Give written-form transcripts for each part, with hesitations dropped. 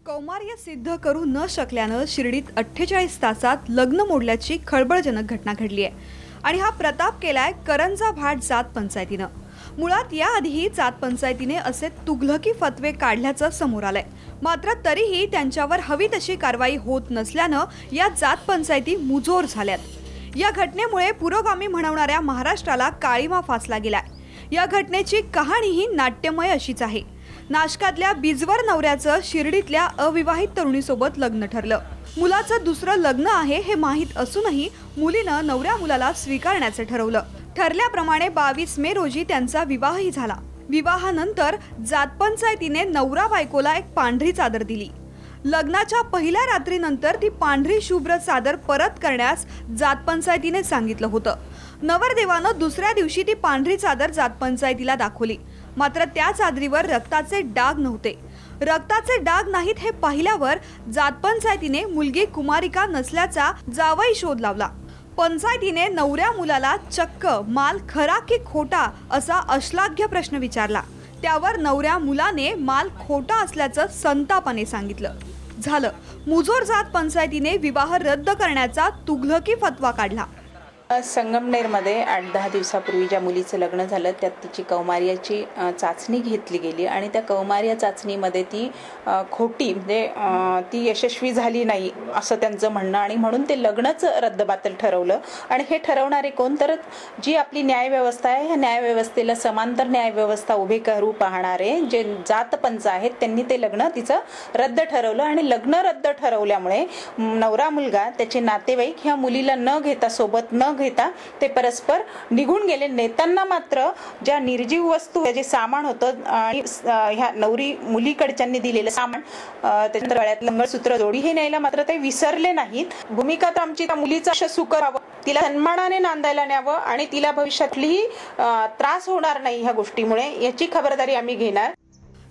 कौमार्य सिद्ध करू न शकल्यानं शिर्डीत 48 तासात लग्न मोडल्याची खळबळजनक घटना घडली आहे आणि हा प्रताप केलाय करंजा भाट जात पंचायतीनं। मुळात याआधीही जात पंचायतीने असे तुघलकी फतवे काढल्याचं समोर आलंय, मात्र तरीही त्यांच्यावर हवी तशी कारवाई होत नसल्यानं या जात पंचायती मुजोर झाल्यात। या घटनेमुळे पुरोगामी म्हणवणाऱ्या महाराष्ट्राला काळीमा फासला गेलाय। या घटनेची कहाणीही नाट्यमय अशीच आहे। नाशकातल्या बिजवर नवऱ्याचं शिर्डीतल्या अविवाहित तरुणीसोबत लग्न ठरलं। मुलाचं दुसरं लग्न आहे हे माहीत असूनही मुलीनं नवऱ्या मुलाला स्वीकारण्याचं ठरवलं। ठरल्याप्रमाणे 22 मे रोजी त्यांचा विवाहही झाला। विवाहानंतर जात पंचायतीने नवरा बायकोला एक पांढरी चादर दिली। लग्नाच्या पहिल्या रात्रीनंतर ती पांढरी शुभ्र चादर परत करण्यास जात पंचायतीने सांगितलं होतं। नवरदेवानं दुसऱ्या दिवशी ती पांढरी चादर जात पंचायतीला दाखवली, मात्र त्या चादरीवर रक्ताचे डाग नव्हते। रक्ताचे डाग नाहीत हे पाहिल्यावर जात पंचायतीने मुलगी कुमारिका नसल्याचा जावई शोध लावला। पंचायतीने नवऱ्या मुलाला चक्क माल खरा की खोटा असा अश्लाघ्य प्रश्न विचारला। त्यावर नवऱ्या मुलाने माल खोटा असल्याचं संतापाने सांगितलं। झालं, मुजोर जात पंचायतीने विवाह रद्द करण्याचा तुघलकी फतवा काढला। संगमनेरमध्ये 8-10 दिवसापूर्वी ज्या मुलीचं लग्न झालं त्यात तिची कौमार्याची चाचणी घेतली गेली आणि त्या कौमार्या चाचणीमध्ये ती खोटी म्हणजे ती यशस्वी झाली नाही असं त्यांचं म्हणणं आणि म्हणून ते लग्नच रद्दबातल ठरवलं। आणि हे ठरवणारे कोण तर जी आपली न्यायव्यवस्था आहे, ह्या न्यायव्यवस्थेला समांतर न्यायव्यवस्था उभी करू पाहणारे जे जात पंच आहेत त्यांनी ते लग्न तिचं रद्द ठरवलं। आणि लग्न रद्द ठरवल्यामुळे नवरा मुलगा त्याचे नातेवाईक ह्या मुलीला न घेता सोबत न घेता ते परस्पर निघून गेले। नेतांना मात्र ज्या निर्जीव वस्तू जे सामान होतं आणि ह्या नवरी मुलीकडच्यांनी दिलेलं सामान त्याच्यानंतर गळ्यात मंगळसूत्र जोडी हे न्यायला मात्र ते विसरले नाहीत। भूमिका तर आमची त्या मुलीचं सुख व्हावं, तिला सन्मानाने नांदायला न्यावं आणि तिला भविष्यातली त्रास होणार नाही ह्या गोष्टीमुळे याची खबरदारी आम्ही घेणार।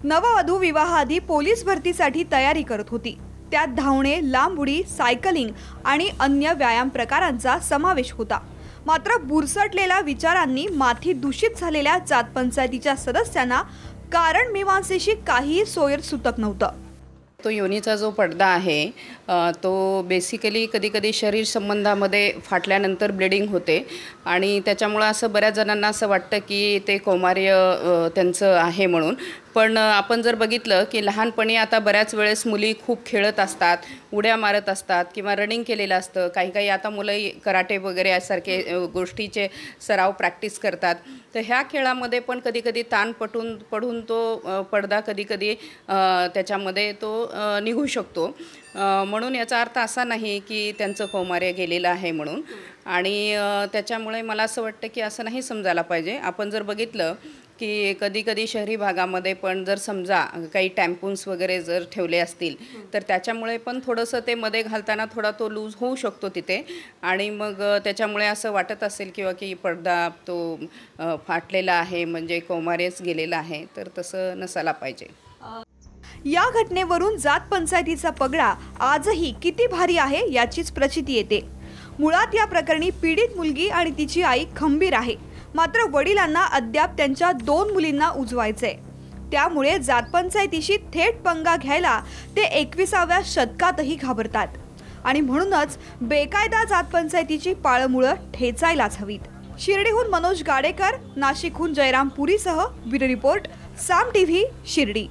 नववधू विवाहाआधी पोलीस भरतीसाठी तयारी करत होती। त्यात धावणे, लांब उडी, सायकलिंग आणि अन्य व्यायाम प्रकारांचा समावेश होता। मात्र बुरसटलेल्या विचारांनी माथी दूषित झालेल्या जात पंचायतीच्या सदस्यांना कारण मीमांसेशी काही सोयर सुतक नव्हतं। तो योनीचा जो पडदा आहे तो बेसिकली कधी शरीर संबंधामध्ये फाटल्यानंतर ब्लिडिंग होते आणि त्याच्यामुळे असं बऱ्याच जणांना असं वाटतं की ते कौमार्य त्यांचं आहे म्हणून। पण आपण जर बघितलं की लहानपणी आता बऱ्याच वेळेस मुली खूप खेळत असतात, उड्या मारत असतात किंवा रनिंग केलेलं असतं। काही आता मुलं कराटे वगैरे यासारखे गोष्टीचे सराव प्रॅक्टिस करतात। तर ह्या खेळामध्ये पण कधी ताण पडून तो पडदा कधी त्याच्यामध्ये तो निघू शकतो। म्हणून याचा अर्थ असा नाही की त्यांचं कौमार्य गेलेलं आहे म्हणून। आणि त्याच्यामुळे मला असं वाटतं की असं नाही समजायला पाहिजे। आपण जर बघितलं की कधी शहरी भागामध्ये पण जर समजा काही टॅम्पून्स वगैरे जर ठेवले असतील तर त्याच्यामुळे पण थोडंसं ते मध्ये घालताना थोडा तो लूज होऊ शकतो तिथे आणि मग त्याच्यामुळे असं वाटत असेल किंवा की पडदा तो फाटलेला आहे म्हणजे कौमार्यच गेलेला आहे, तर तसं नसायला पाहिजे। या घटनेवरून जात पंचायतीचा पगडा आजही किती भारी आहे याचीच प्रचिती येते। मुळात या प्रकरणी पीडित मुलगी आणि तिची आई खंबीर आहे, मात्र वडिलांना अद्याप त्यांच्या 2 मुलींना उजवायचंय। त्यामुळे जात पंचायतीशी थेट पंगा घ्यायला ते 21व्या शतकातही घाबरतात आणि म्हणूनच बेकायदा जात पंचायतीची पाळमुळं ठेचायलाच हवीत। शिर्डीहून मनोज गाडेकर, नाशिकहून जयराम पुरीसह ब्युरो रिपोर्ट, साम टीव्ही, शिर्डी।